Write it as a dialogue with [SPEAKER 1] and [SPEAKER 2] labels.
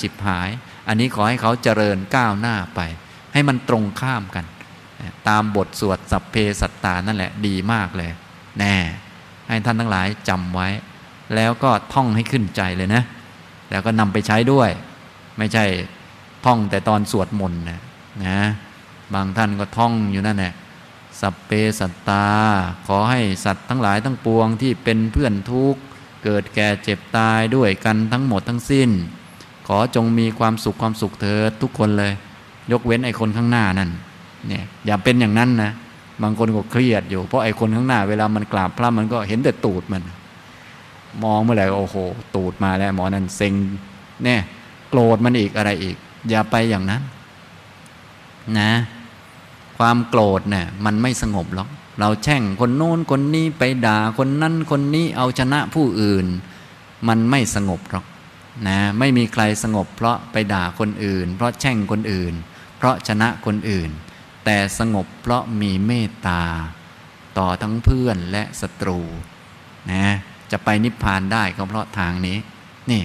[SPEAKER 1] ฉิบหายอันนี้ขอให้เขาเจริญก้าวหน้าไปให้มันตรงข้ามกันตามบทสวดสัพเพสัตตานั่นแหละดีมากเลยแน่ให้ท่านทั้งหลายจำไว้แล้วก็ท่องให้ขึ้นใจเลยนะแล้วก็นำไปใช้ด้วยไม่ใช่ท่องแต่ตอนสวดมนต์นะบางท่านก็ท่องอยู่นั่นแหละสัพเพสัตตาขอให้สัตว์ทั้งหลายทั้งปวงที่เป็นเพื่อนทุกข์เกิดแก่เจ็บตายด้วยกันทั้งหมดทั้งสิ้นขอจงมีความสุขเถิดทุกคนเลยยกเว้นไอ้คนข้างหน้านั่นเนี่ยอย่าเป็นอย่างนั้นนะบางคนก็เครียดอยู่เพราะไอ้คนข้างหน้าเวลามันกราบพระมันก็เห็นแต่ตูดมันมองเมื่อไหร่โอ้โหตูดมาแล้วหมอนั่นเซ็งเนี่ยโกรธมันอีกอะไรอีกอย่าไปอย่างนั้นนะความโกรธเนี่ยมันไม่สงบหรอกเราแช่งคนโน้นคนนี้ไปด่าคนนั้นคนนี้เอาชนะผู้อื่นมันไม่สงบหรอกนะไม่มีใครสงบเพราะไปด่าคนอื่นเพราะแช่งคนอื่นเพราะชนะคนอื่นแต่สงบเพราะมีเมตตาต่อทั้งเพื่อนและศัตรูนะจะไปนิพพานได้ก็เพราะทางนี้นี่